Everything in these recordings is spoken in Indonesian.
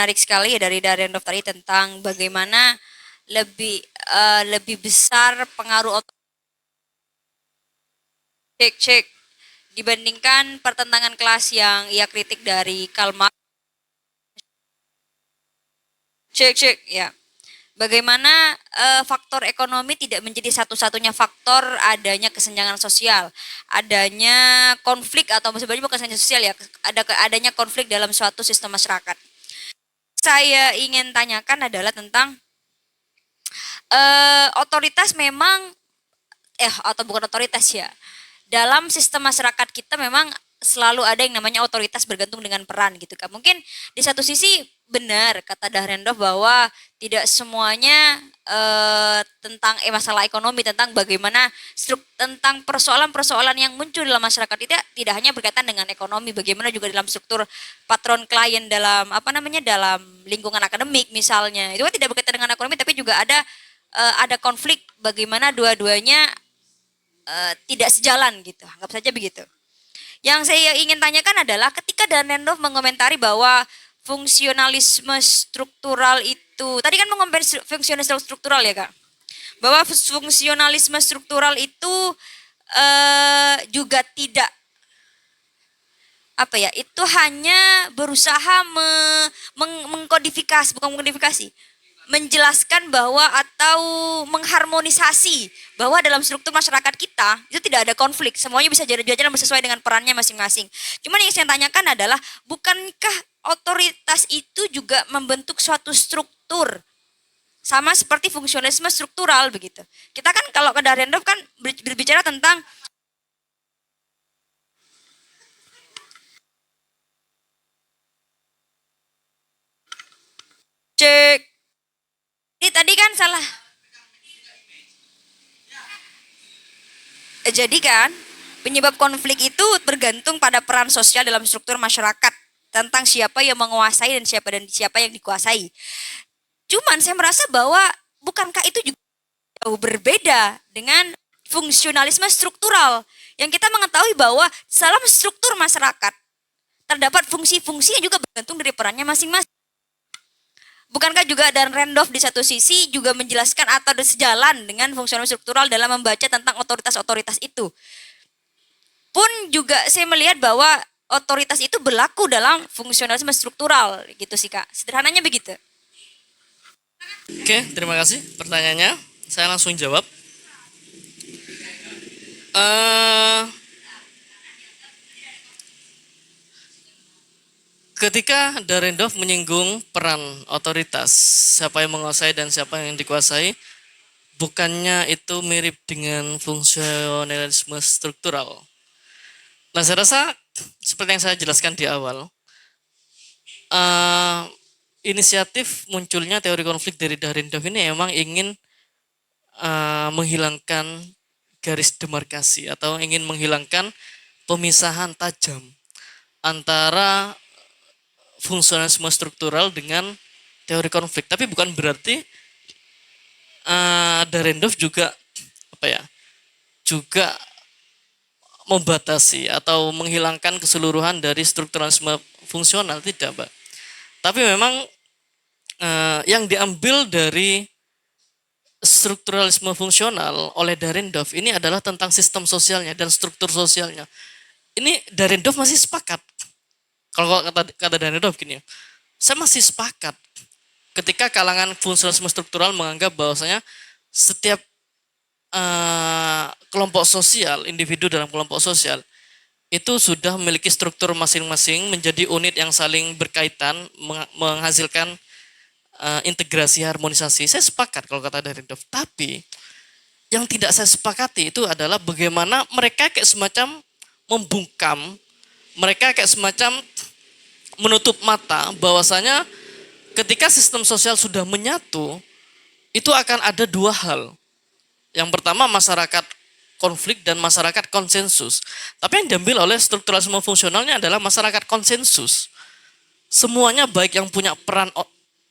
menarik sekali ya dari Darendorf tadi tentang bagaimana lebih besar pengaruh cek cek dibandingkan pertentangan kelas yang ia kritik dari Karl Marx. Cek cek ya. Bagaimana faktor ekonomi tidak menjadi satu-satunya faktor adanya kesenjangan sosial, adanya konflik atau sebenarnya bukan kesenjangan sosial ya, adanya konflik dalam suatu sistem masyarakat. Saya ingin tanyakan adalah tentang otoritas memang atau bukan otoritas ya. Dalam sistem masyarakat kita memang selalu ada yang namanya otoritas bergantung dengan peran gitu kan. Mungkin di satu sisi benar kata Dahrendorf bahwa tidak semuanya tentang masalah ekonomi, tentang bagaimana tentang persoalan-persoalan yang muncul dalam masyarakat tidak hanya berkaitan dengan ekonomi, bagaimana juga dalam struktur patron klien dalam dalam lingkungan akademik misalnya. Itu kan tidak berkaitan dengan ekonomi tapi juga ada konflik bagaimana dua-duanya tidak sejalan gitu. Anggap saja begitu. Yang saya ingin tanyakan adalah ketika Dahrendorf mengomentari bahwa fungsionalisme struktural itu, tadi kan mengomentari fungsionalisme struktural ya Kak, bahwa fungsionalisme struktural itu juga tidak itu hanya berusaha mengkodifikasi, bukan mengkodifikasi, menjelaskan bahwa atau mengharmonisasi bahwa dalam struktur masyarakat kita itu tidak ada konflik, semuanya bisa jalan-jalan sesuai dengan perannya masing-masing. Cuman yang saya tanyakan adalah bukankah otoritas itu juga membentuk suatu struktur sama seperti fungsionalisme struktural begitu. Kita kan kalau ke Dahrendorf kan berbicara tentang cek. Ini tadi kan salah. Jadi kan penyebab konflik itu bergantung pada peran sosial dalam struktur masyarakat tentang siapa yang menguasai dan siapa yang dikuasai. Cuman saya merasa bahwa bukankah itu juga jauh berbeda dengan fungsionalisme struktural yang kita mengetahui bahwa dalam struktur masyarakat terdapat fungsi-fungsi yang juga bergantung dari perannya masing-masing. Bukankah juga Dahrendorf di satu sisi juga menjelaskan atau sejalan dengan fungsionalisme struktural dalam membaca tentang otoritas-otoritas itu? Pun juga saya melihat bahwa otoritas itu berlaku dalam fungsionalisme struktural gitu sih Kak. Sederhananya begitu. Oke, terima kasih pertanyaannya. Saya langsung jawab. Ketika Dahrendorf menyinggung peran otoritas, siapa yang menguasai dan siapa yang dikuasai, bukannya itu mirip dengan fungsionalisme struktural. Nah, saya rasa seperti yang saya jelaskan di awal, inisiatif munculnya teori konflik dari Dahrendorf ini emang ingin menghilangkan garis demarkasi atau ingin menghilangkan pemisahan tajam antara fungsionalisme struktural dengan teori konflik. Tapi bukan berarti Dahrendorf juga juga membatasi atau menghilangkan keseluruhan dari strukturalisme fungsional, tidak, Mbak. Tapi memang yang diambil dari strukturalisme fungsional oleh Dahrendorf ini adalah tentang sistem sosialnya dan struktur sosialnya. Ini Dahrendorf masih sepakat. Kalau kata Dahrendorf gini, saya masih sepakat ketika kalangan fungsionalisme struktural menganggap bahwasanya setiap kelompok sosial, individu dalam kelompok sosial itu sudah memiliki struktur masing-masing menjadi unit yang saling berkaitan, menghasilkan integrasi harmonisasi. Saya sepakat kalau kata Dahrendorf. Tapi yang tidak saya sepakati itu adalah bagaimana mereka kayak semacam membungkam, mereka kayak semacam menutup mata bahwasanya ketika sistem sosial sudah menyatu, itu akan ada dua hal. Yang pertama masyarakat konflik dan masyarakat konsensus. Tapi yang diambil oleh strukturalisme fungsionalnya adalah masyarakat konsensus. Semuanya baik yang punya peran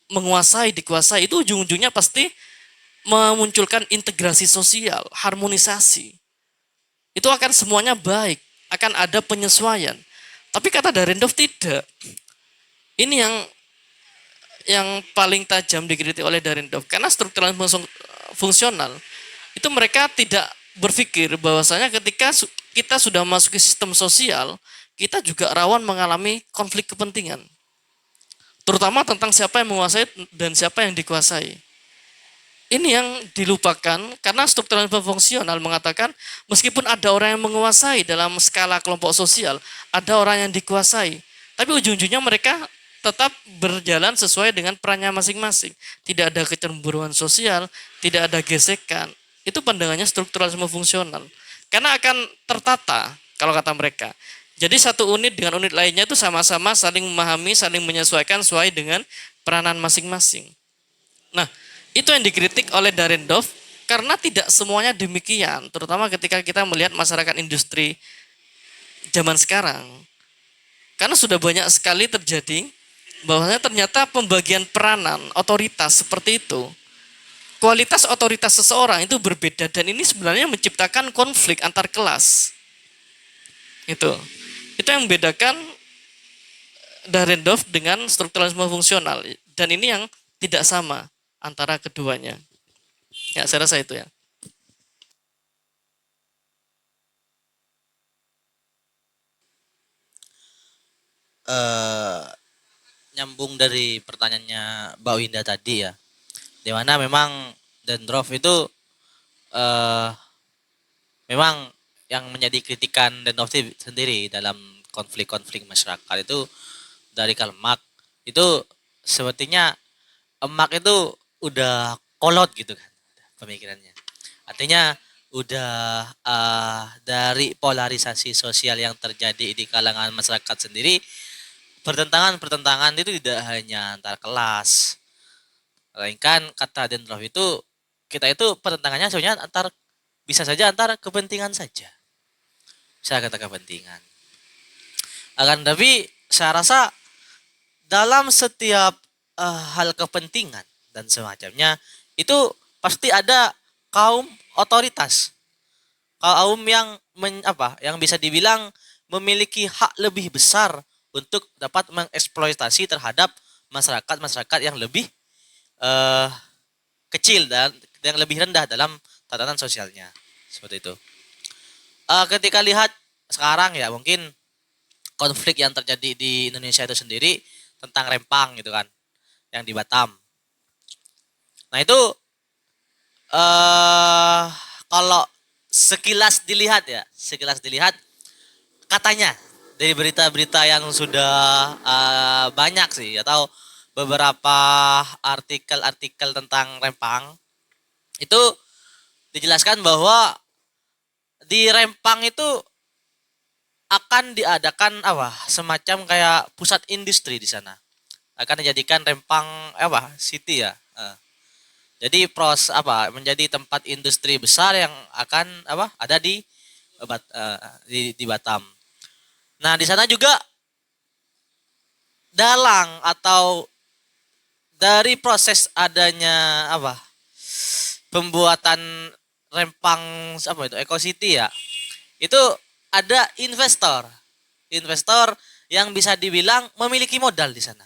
menguasai, dikuasai, itu ujung-ujungnya pasti memunculkan integrasi sosial, harmonisasi. Itu akan semuanya baik, akan ada penyesuaian. Tapi kata Dahrendorf tidak. Ini yang yang paling tajam dikritik oleh Dahrendorf karena strukturalisme fungsional itu mereka tidak berpikir bahwasanya ketika kita sudah masuk ke sistem sosial, kita juga rawan mengalami konflik kepentingan. Terutama tentang siapa yang menguasai dan siapa yang dikuasai. Ini yang dilupakan karena strukturalisme fungsional mengatakan meskipun ada orang yang menguasai dalam skala kelompok sosial, ada orang yang dikuasai. Tapi ujung-ujungnya mereka tetap berjalan sesuai dengan perannya masing-masing. Tidak ada kecemburuan sosial, tidak ada gesekan. Itu pandangannya strukturalisme fungsional. Karena akan tertata kalau kata mereka. Jadi satu unit dengan unit lainnya itu sama-sama saling memahami, saling menyesuaikan sesuai dengan peranan masing-masing. Nah, itu yang dikritik oleh Dahrendorf karena tidak semuanya demikian, terutama ketika kita melihat masyarakat industri zaman sekarang. Karena sudah banyak sekali terjadi bahwasanya ternyata pembagian peranan otoritas seperti itu, kualitas otoritas seseorang itu berbeda dan ini sebenarnya menciptakan konflik antar kelas. Itu yang membedakan Dahrendorf dengan strukturalisme fungsional dan ini yang tidak sama antara keduanya. Ya, saya rasa itu ya. eh Nyambung dari pertanyaannya Mbak Winda tadi ya, di mana memang Dahrendorf itu eh memang yang menjadi kritikan Dahrendorf sendiri dalam konflik-konflik masyarakat itu dari Karl Marx itu sepertinya emak itu udah kolot gitu kan pemikirannya. Artinya udah dari polarisasi sosial yang terjadi di kalangan masyarakat sendiri, pertentangan itu tidak hanya antar kelas, melainkan kata Dahrendorf itu kita itu pertentangannya sebenarnya bisa saja antar kepentingan saja. Saya kata kepentingan. Akan tapi saya rasa dalam setiap hal kepentingan dan semacamnya itu pasti ada kaum otoritas, kaum yang yang bisa dibilang memiliki hak lebih besar untuk dapat mengeksploitasi terhadap masyarakat yang lebih kecil dan yang lebih rendah dalam tatanan sosialnya seperti itu. Ketika lihat sekarang ya mungkin konflik yang terjadi di Indonesia itu sendiri tentang rempang gitu kan, yang di Batam. Nah itu kalau sekilas dilihat katanya dari berita-berita yang sudah banyak sih atau beberapa artikel-artikel tentang rempang itu dijelaskan bahwa di Rempang itu akan diadakan semacam kayak pusat industri di sana. Akan dijadikan Rempang city ya. Jadi menjadi tempat industri besar yang akan ada di Batam. Nah, di sana juga dalang atau dari proses adanya pembuatan Rempang Eco City ya. Itu ada investor yang bisa dibilang memiliki modal di sana.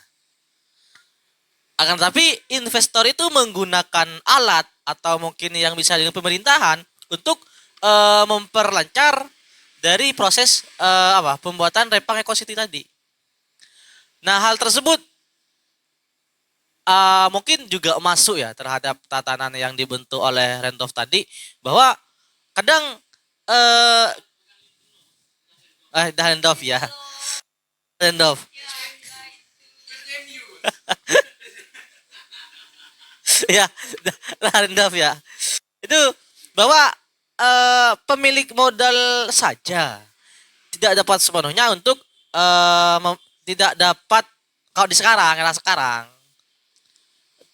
Akan tapi investor itu menggunakan alat atau mungkin yang bisa dengan pemerintahan untuk memperlancar dari proses pembuatan Rempang Eco City tadi. Nah, hal tersebut mungkin juga masuk ya terhadap tatanan yang dibentuk oleh Dahrendorf tadi, bahwa kadang Dahrendorf ya. Dahrendorf. Ya, Dahrendorf ya. Itu bahwa pemilik modal saja tidak dapat sepenuhnya untuk tidak dapat kalau di era sekarang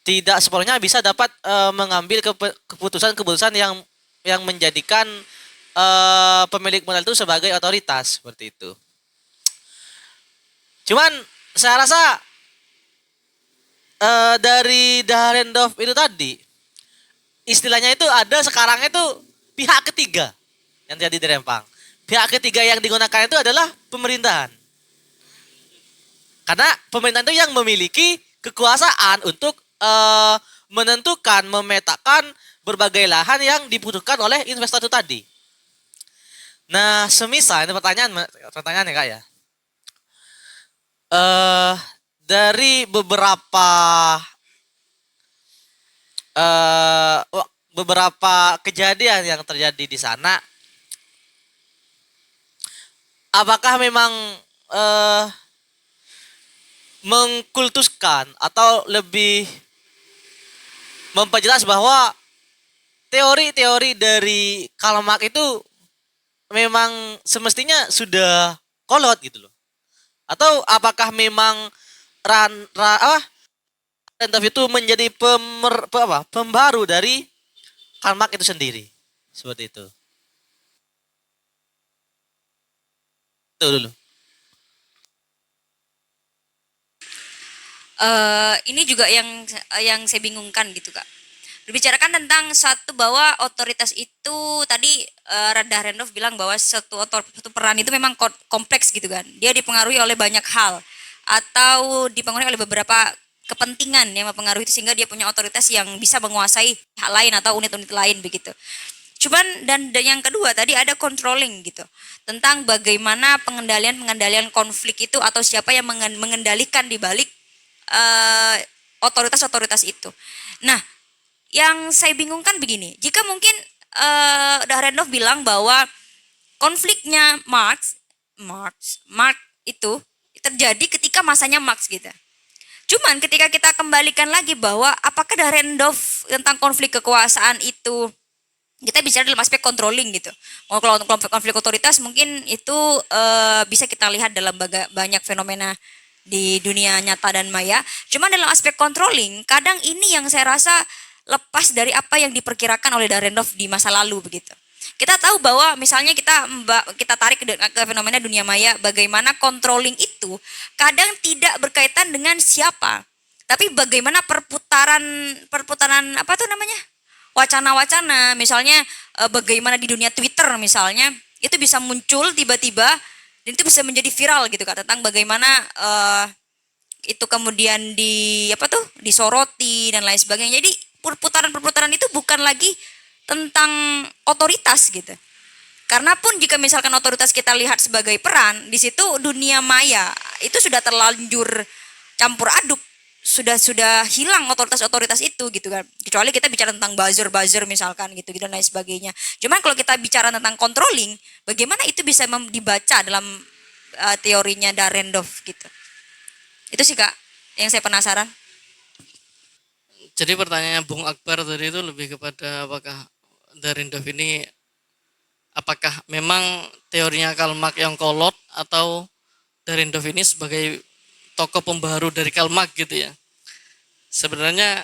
tidak sepenuhnya bisa dapat mengambil keputusan yang menjadikan pemilik modal itu sebagai otoritas seperti itu. Cuman saya rasa dari Dahrendorf itu tadi istilahnya itu ada sekarang itu pihak ketiga yang jadi di Rempang. Pihak ketiga yang digunakan itu adalah pemerintahan. Karena pemerintahan itu yang memiliki kekuasaan untuk menentukan, memetakan berbagai lahan yang dibutuhkan oleh investor itu tadi. Nah, semisal ini pertanyaannya Kak ya. Dari beberapa kejadian yang terjadi di sana, apakah memang mengkultuskan atau lebih memperjelas bahwa teori-teori dari Karl Marx itu memang semestinya sudah kolot gitu loh? Atau apakah memang Randolph itu menjadi pembaru dari Karl Marx itu sendiri? Seperti itu. Itu dulu. Ini juga yang saya bingungkan gitu Kak. Berbicarakan tentang satu bahwa otoritas itu tadi Randolph bilang bahwa satu peran itu memang kompleks gitu kan. Dia dipengaruhi oleh banyak hal atau dipengaruhi oleh beberapa kepentingan yang mempengaruhi itu sehingga dia punya otoritas yang bisa menguasai hal lain atau unit-unit lain begitu. Cuman dan yang kedua tadi ada controlling gitu tentang bagaimana pengendalian konflik itu atau siapa yang mengendalikan di balik otoritas-otoritas itu. Nah, yang saya bingungkan begini, jika mungkin Randolph bilang bahwa konfliknya Marx itu terjadi ketika masanya Marx gitu. Cuman ketika kita kembalikan lagi bahwa apakah Randolph tentang konflik kekuasaan itu kita bicara dalam aspek controlling gitu. Kalau untuk konflik otoritas mungkin itu bisa kita lihat dalam banyak fenomena di dunia nyata dan maya. Cuma dalam aspek controlling, kadang ini yang saya rasa lepas dari apa yang diperkirakan oleh Randolph di masa lalu begitu. Kita tahu bahwa misalnya kita tarik ke fenomena dunia maya, bagaimana controlling itu kadang tidak berkaitan dengan siapa, tapi bagaimana perputaran apa tuh namanya? Wacana-wacana, misalnya bagaimana di dunia Twitter misalnya, itu bisa muncul tiba-tiba dan itu bisa menjadi viral gitu Kak, tentang bagaimana itu kemudian disoroti dan lain sebagainya. Jadi perputaran itu bukan lagi tentang otoritas gitu. Karena pun jika misalkan otoritas kita lihat sebagai peran, di situ dunia maya itu sudah terlanjur campur aduk, sudah hilang otoritas itu gitu kan. Kecuali kita bicara tentang buzzer misalkan gitu dan lain sebagainya. Cuman kalau kita bicara tentang controlling, bagaimana itu bisa dibaca dalam teorinya Randolph gitu. Itu sih Kak yang saya penasaran. Jadi pertanyaannya Bung Akbar tadi itu lebih kepada apakah Randolph ini apakah memang teorinya Karl Marx yang kolot atau Randolph ini sebagai tokoh pembaru dari Karl Marx gitu ya. Sebenarnya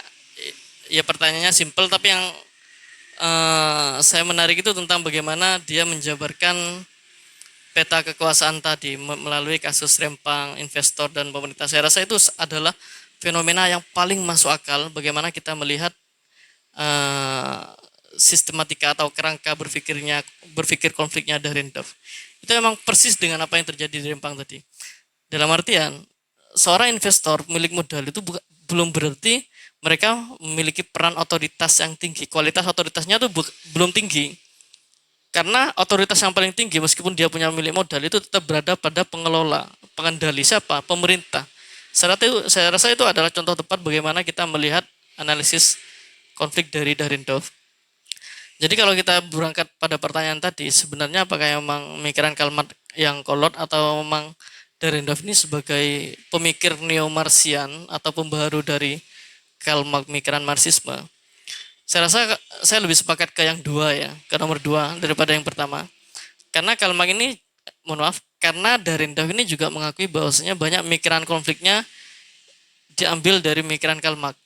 ya pertanyaannya simpel, tapi yang saya menarik itu tentang bagaimana dia menjabarkan peta kekuasaan tadi melalui kasus rempang investor dan pemerintah. Saya rasa itu adalah fenomena yang paling masuk akal bagaimana kita melihat sistematika atau kerangka berpikir konfliknya Randolph. Itu memang persis dengan apa yang terjadi di Rempang tadi. Dalam artian seorang investor milik modal itu belum berarti mereka memiliki peran otoritas yang tinggi. Kualitas otoritasnya itu belum tinggi. Karena otoritas yang paling tinggi meskipun dia punya milik modal itu tetap berada pada pengelola, pengendali siapa? Pemerintah. Saya rasa itu adalah contoh tepat bagaimana kita melihat analisis konflik dari Randolph. Jadi kalau kita berangkat pada pertanyaan tadi, sebenarnya apakah memang pemikiran Karl Marx yang kolot atau memang Randolph ini sebagai pemikir neo-Marxian atau pembaru dari Karl Marx, pemikiran Marxisme? Saya rasa saya lebih sepakat ke yang dua ya, ke nomor 2 daripada yang pertama. Karena Karl Marx ini, karena Randolph ini juga mengakui bahwasanya banyak pemikiran konfliknya diambil dari pemikiran Karl Marx.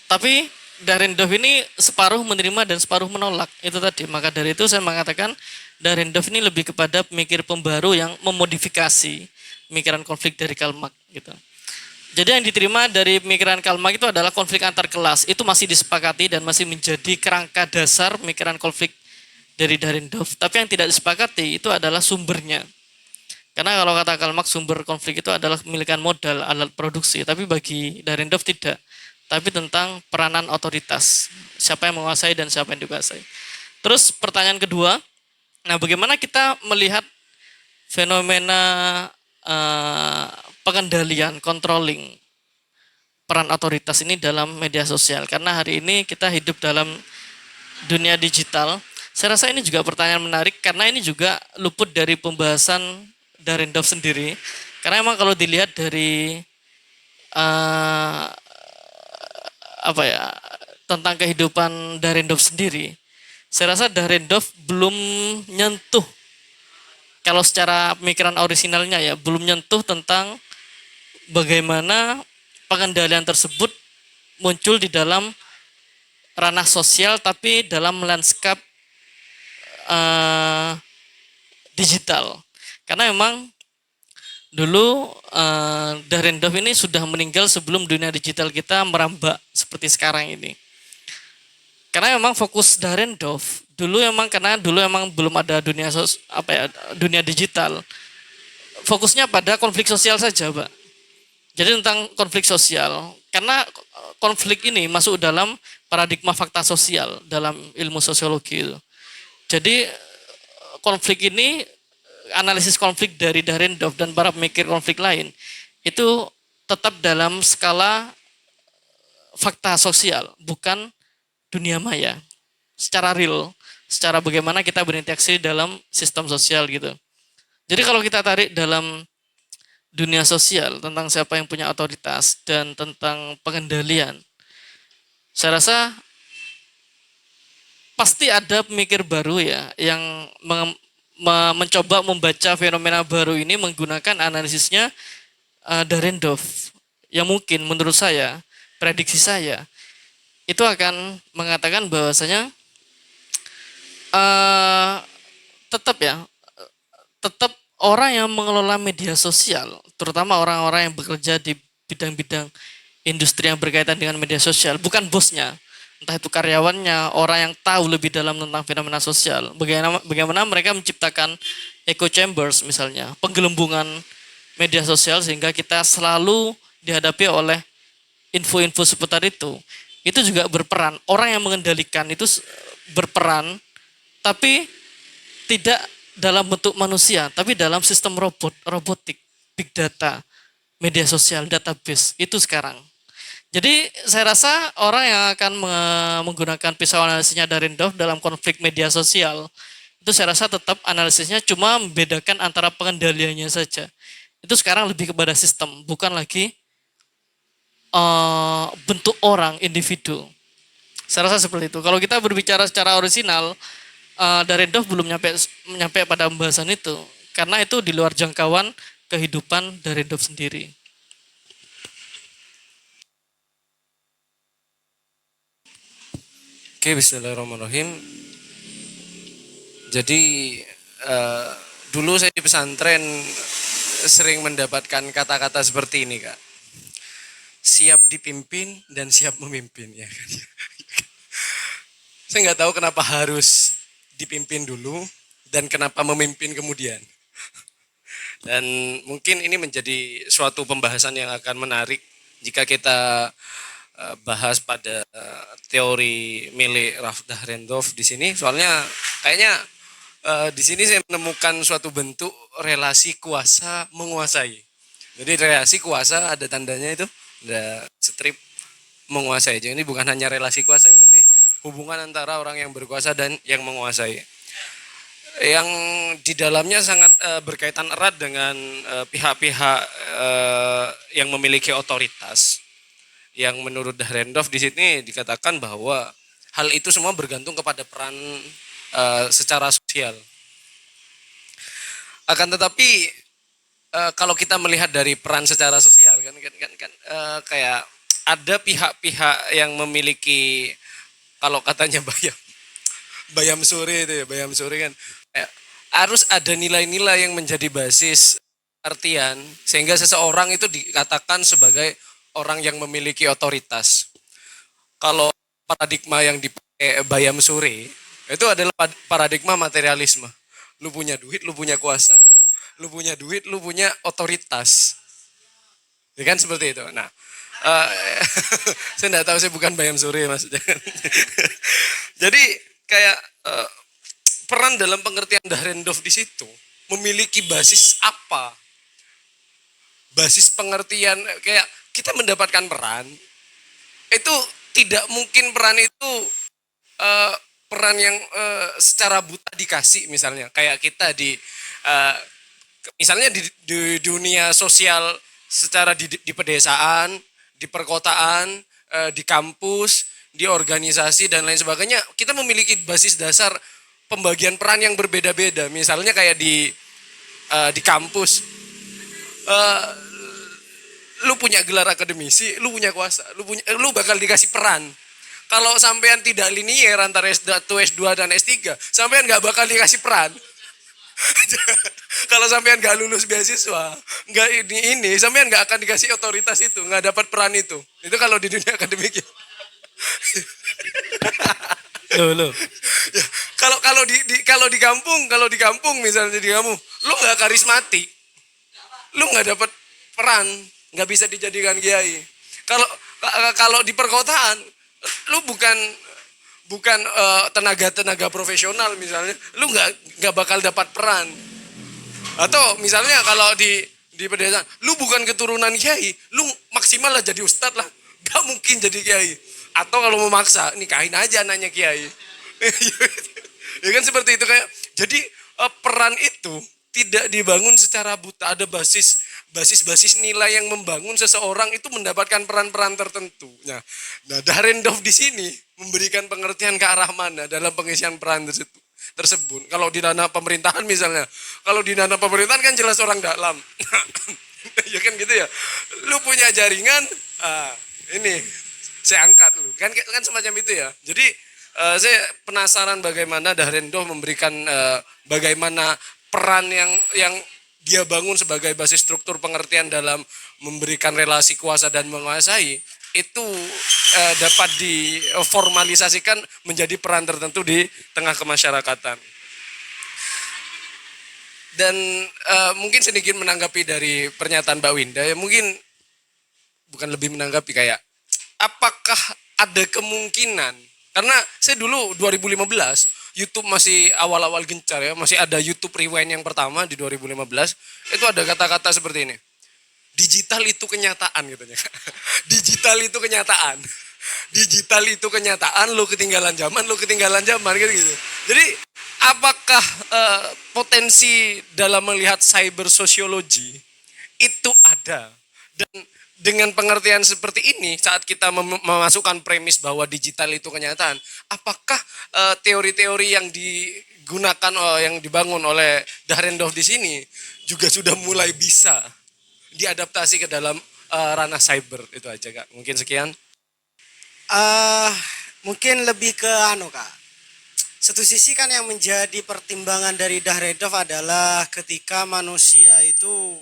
Tapi Randolph ini separuh menerima dan separuh menolak, itu tadi. Maka dari itu saya mengatakan Randolph ini lebih kepada pemikir pembaru yang memodifikasi pemikiran konflik dari Karl Marx gitu. Jadi yang diterima dari pemikiran Karl Marx itu adalah konflik antar kelas. Itu masih disepakati dan masih menjadi kerangka dasar pemikiran konflik dari Randolph. Tapi yang tidak disepakati itu adalah sumbernya. Karena kalau kata Karl Marx, sumber konflik itu adalah kepemilikan modal, alat produksi. Tapi bagi Dahrendorf tidak. Tapi tentang peranan otoritas. Siapa yang menguasai dan siapa yang dikuasai. Terus pertanyaan kedua, nah bagaimana kita melihat fenomena pengendalian, controlling peran otoritas ini dalam media sosial. Karena hari ini kita hidup dalam dunia digital. Saya rasa ini juga pertanyaan menarik karena ini juga luput dari pembahasan Dahrendorf sendiri. Karena emang kalau dilihat dari apa ya, tentang kehidupan Dahrendorf sendiri, saya rasa Dahrendorf belum nyentuh, kalau secara pemikiran orisinalnya ya, belum nyentuh tentang bagaimana pengendalian tersebut muncul di dalam ranah sosial tapi dalam lanskap digital. Karena memang dulu Dahrendorf ini sudah meninggal sebelum dunia digital kita merambak seperti sekarang ini. Karena memang fokus Dahrendorf dulu emang belum ada dunia digital. Fokusnya pada konflik sosial saja, Pak. Jadi tentang konflik sosial, karena konflik ini masuk dalam paradigma fakta sosial dalam ilmu sosiologi itu. Jadi konflik ini, analisis konflik dari Dahrendorf dan para pemikir konflik lain itu tetap dalam skala fakta sosial, bukan dunia maya. Secara real, secara bagaimana kita berinteraksi dalam sistem sosial gitu. Jadi kalau kita tarik dalam dunia sosial tentang siapa yang punya otoritas dan tentang pengendalian, saya rasa pasti ada pemikir baru ya yang mencoba membaca fenomena baru ini menggunakan analisisnya Dahrendorf, yang mungkin menurut saya, prediksi saya, itu akan mengatakan bahwasanya tetap orang yang mengelola media sosial, terutama orang-orang yang bekerja di bidang-bidang industri yang berkaitan dengan media sosial, bukan bosnya, entah itu karyawannya, orang yang tahu lebih dalam tentang fenomena sosial, bagaimana mereka menciptakan echo chambers misalnya, penggelembungan media sosial sehingga kita selalu dihadapi oleh info-info seputar itu juga berperan. Orang yang mengendalikan itu berperan, tapi tidak dalam bentuk manusia, tapi dalam sistem robotik, big data, media sosial, database, itu sekarang. Jadi saya rasa orang yang akan menggunakan pisau analisisnya Dahrendorf dalam konflik media sosial, itu saya rasa tetap analisisnya cuma membedakan antara pengendaliannya saja. Itu sekarang lebih kepada sistem, bukan lagi bentuk orang, individu. Saya rasa seperti itu. Kalau kita berbicara secara orisinal, Dahrendorf belum nyampe pada pembahasan itu, karena itu di luar jangkauan kehidupan Dahrendorf sendiri. Oke, bismillahirrahmanirrahim. Jadi dulu saya di pesantren sering mendapatkan kata-kata seperti ini, Kak. Siap dipimpin dan siap memimpin, ya kan. Saya nggak tahu kenapa harus dipimpin dulu dan kenapa memimpin kemudian. Dan mungkin ini menjadi suatu pembahasan yang akan menarik jika kita bahas pada teori milik Ralph Dahrendorf di sini. Soalnya kayaknya di sini saya menemukan suatu bentuk relasi kuasa menguasai. Jadi relasi kuasa ada tandanya itu, ada strip menguasai. Jadi ini bukan hanya relasi kuasa, tapi hubungan antara orang yang berkuasa dan yang menguasai. Yang di dalamnya sangat berkaitan erat dengan pihak-pihak yang memiliki otoritas. Yang menurut Dahrendorf di sini dikatakan bahwa hal itu semua bergantung kepada peran secara sosial. Akan tetapi kalau kita melihat dari peran secara sosial kan kayak ada pihak-pihak yang memiliki, kalau katanya Bayam Suri itu ya, Bayam Suri kan harus ada nilai-nilai yang menjadi basis artian sehingga seseorang itu dikatakan sebagai orang yang memiliki otoritas. Kalau paradigma yang dipakai Bayam Suri itu adalah paradigma materialisme. Lu punya duit, lu punya kuasa. lu punya duit, lu punya otoritas. Ya kan seperti itu. Nah, eh, saya enggak tahu, saya bukan Bayam Suri maksudnya. Jadi kayak peran dalam pengertian Dahrendorf di situ memiliki basis apa? Basis pengertian kayak kita mendapatkan peran itu tidak mungkin peran itu peran yang secara buta dikasih, misalnya kayak kita misalnya di dunia sosial secara di pedesaan, di perkotaan, di kampus, di organisasi dan lain sebagainya, kita memiliki basis dasar pembagian peran yang berbeda-beda. Misalnya kayak di kampus, lu punya gelar akademisi, lu punya kuasa, lu bakal dikasih peran. Kalau sampean tidak linier antara S1, S2 dan S3, sampean nggak bakal dikasih peran. Kalau sampean nggak lulus beasiswa, nggak ini, sampean nggak akan dikasih otoritas itu, nggak dapat peran itu. Itu kalau di dunia akademik ya. Loh. Ya, kalau di kampung misalnya di kamu, lu nggak karismatik, lu nggak dapat peran, nggak bisa dijadikan kiai. Kalau di perkotaan, lu bukan tenaga profesional misalnya, lu nggak bakal dapat peran. Atau misalnya kalau di pedesaan, lu bukan keturunan kiai, lu maksimal lah jadi ustadz lah, nggak mungkin jadi kiai. Atau kalau mau maksa, nikahin aja anaknya kiai. Ya kan seperti itu kayak. Jadi peran itu tidak dibangun secara buta, ada basis nilai yang membangun seseorang itu mendapatkan peran-peran tertentu. Nah, Dahrendorf di sini memberikan pengertian ke arah mana dalam pengisian peran tersebut. Kalau di dana pemerintahan misalnya, kalau di dana pemerintahan kan jelas orang dalam. Ya kan gitu ya. Lu punya jaringan, ini saya angkat lu. Kan semacam itu ya. Jadi saya penasaran bagaimana Dahrendorf memberikan bagaimana peran yang dia bangun sebagai basis struktur pengertian dalam memberikan relasi kuasa dan menguasai itu dapat diformalisasikan menjadi peran tertentu di tengah kemasyarakatan. Dan mungkin sedikit menanggapi dari pernyataan Mbak Winda, ya mungkin bukan lebih menanggapi kayak apakah ada kemungkinan, karena saya dulu 2015 YouTube masih awal-awal gencar ya, masih ada YouTube Rewind yang pertama di 2015, itu ada kata-kata seperti ini. Digital itu kenyataan katanya. Digital itu kenyataan. Digital itu kenyataan, lo ketinggalan zaman gitu. Jadi apakah potensi dalam melihat cyber sociology itu ada? Dan dengan pengertian seperti ini, saat kita memasukkan premis bahwa digital itu kenyataan, apakah teori-teori yang digunakan, yang dibangun oleh Dahrendorf di sini juga sudah mulai bisa diadaptasi ke dalam ranah cyber? Itu aja Kak. Mungkin sekian. Mungkin lebih ke Kak. Satu sisi kan yang menjadi pertimbangan dari Dahrendorf adalah ketika manusia itu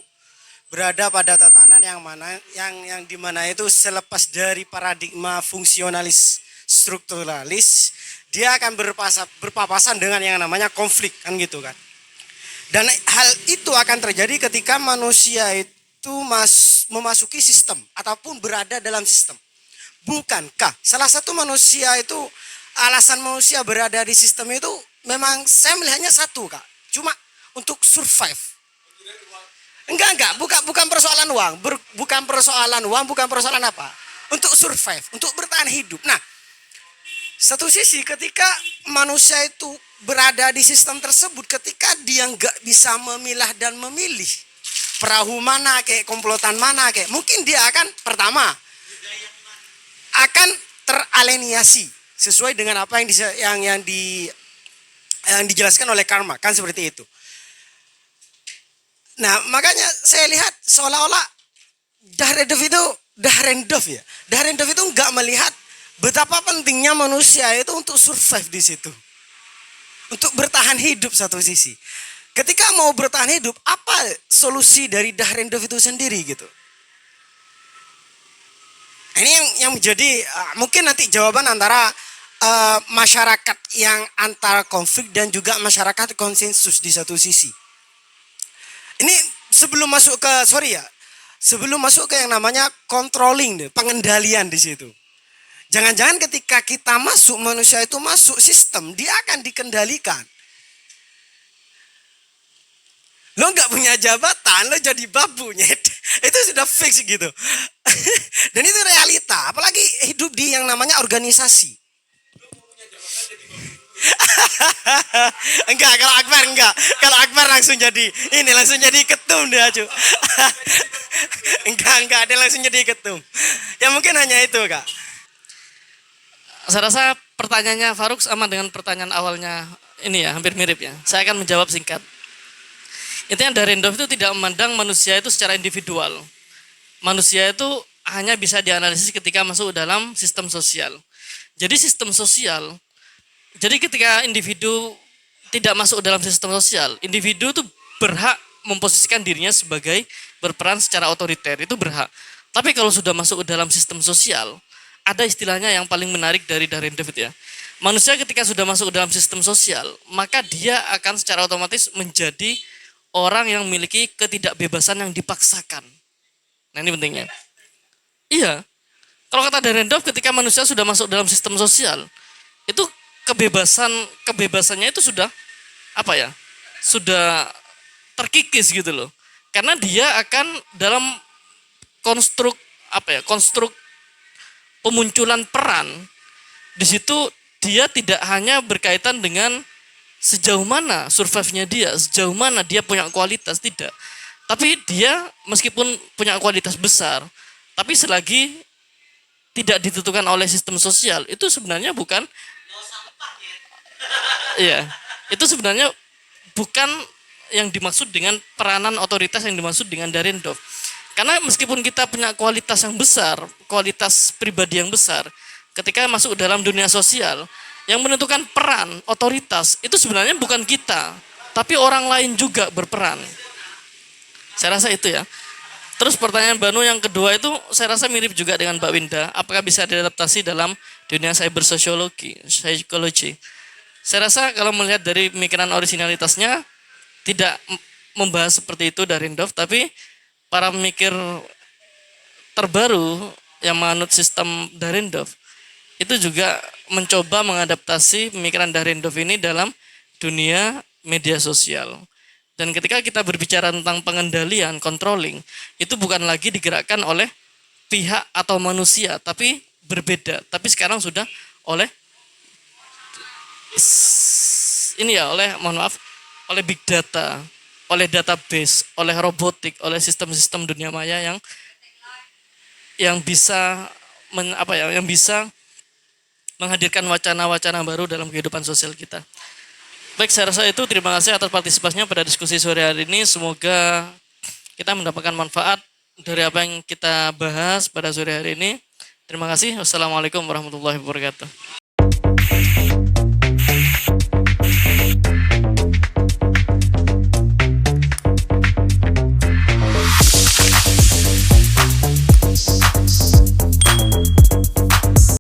berada pada tatanan yang dimana itu selepas dari paradigma fungsionalis strukturalis, dia akan berpapasan dengan yang namanya konflik kan gitu kan. Dan hal itu akan terjadi ketika manusia itu memasuki sistem ataupun berada dalam sistem. Bukankah salah satu manusia itu, alasan manusia berada di sistem itu memang saya melihatnya satu Kak, cuma untuk survive. Enggak, bukan persoalan uang, bukan persoalan apa. Untuk survive, untuk bertahan hidup. Nah, satu sisi ketika manusia itu berada di sistem tersebut, ketika dia enggak bisa memilah dan memilih perahu mana kayak komplotan mana kayak, mungkin dia akan pertama akan teralienasi sesuai dengan apa yang dijelaskan oleh Karma, kan seperti itu. Nah, makanya saya lihat seolah-olah Dahrendorf itu nggak melihat betapa pentingnya manusia itu untuk survive di situ, untuk bertahan hidup satu sisi. Ketika mau bertahan hidup, apa solusi dari Dahrendorf itu sendiri gitu? Ini yang menjadi mungkin nanti jawaban antara masyarakat yang antar konflik dan juga masyarakat konsensus di satu sisi. Ini sebelum masuk ke sorry ya, sebelum masuk ke yang namanya controlling deh, pengendalian di situ. Jangan-jangan ketika kita masuk, manusia itu masuk sistem, dia akan dikendalikan. Lo nggak punya jabatan, lo jadi babunya. Itu sudah fix gitu. Dan itu realita, apalagi hidup di yang namanya organisasi. Enggak, kalau Akbar enggak. Kalau Akbar langsung jadi ini, langsung jadi ketum dia, cu. Enggak, dia langsung jadi ketum. Ya mungkin hanya itu, Kak. Saya rasa pertanyaannya Faruk sama dengan pertanyaan awalnya ini ya, hampir mirip ya. Saya akan menjawab singkat. Intinya Dahrendorf itu tidak memandang manusia itu secara individual. Manusia itu hanya bisa dianalisis ketika masuk dalam sistem sosial. Jadi sistem sosial, jadi ketika individu tidak masuk dalam sistem sosial, individu itu berhak memposisikan dirinya sebagai berperan secara otoriter, itu berhak. Tapi kalau sudah masuk ke dalam sistem sosial, ada istilahnya yang paling menarik dari Dahrendorf itu ya. Manusia ketika sudah masuk ke dalam sistem sosial, maka dia akan secara otomatis menjadi orang yang memiliki ketidakbebasan yang dipaksakan. Nah ini pentingnya. Iya, kalau kata Dahrendorf ketika manusia sudah masuk dalam sistem sosial, itu kebebasannya itu sudah apa ya? Sudah terkikis gitu loh. Karena dia akan dalam konstruk apa ya? Konstruk pemunculan peran, di situ dia tidak hanya berkaitan dengan sejauh mana survive-nya dia, sejauh mana dia punya kualitas, tidak. Tapi dia meskipun punya kualitas besar, tapi selagi tidak ditentukan oleh sistem sosial, itu sebenarnya bukan, iya, itu sebenarnya bukan yang dimaksud dengan peranan otoritas yang dimaksud dengan Dahrendorf. Karena meskipun kita punya kualitas yang besar, kualitas pribadi yang besar, ketika masuk dalam dunia sosial, yang menentukan peran, otoritas, itu sebenarnya bukan kita, tapi orang lain juga berperan. Saya rasa itu ya. Terus pertanyaan Banu yang kedua itu, saya rasa mirip juga dengan Mbak Winda, apakah bisa diadaptasi dalam dunia cybersociology, psikologi. Saya rasa kalau melihat dari pemikiran originalitasnya, tidak membahas seperti itu Dahrendorf, tapi para pemikir terbaru yang menganut sistem Dahrendorf itu juga mencoba mengadaptasi pemikiran Dahrendorf ini dalam dunia media sosial. Dan ketika kita berbicara tentang pengendalian, controlling, itu bukan lagi digerakkan oleh pihak atau manusia, tapi berbeda. Tapi sekarang sudah oleh oleh big data, oleh database, oleh robotik, oleh sistem-sistem dunia maya yang bisa yang bisa menghadirkan wacana-wacana baru dalam kehidupan sosial kita. Baik, saya rasa itu. Terima kasih atas partisipasinya pada diskusi sore hari ini. Semoga kita mendapatkan manfaat dari apa yang kita bahas pada sore hari ini. Terima kasih. Wassalamualaikum warahmatullahi wabarakatuh.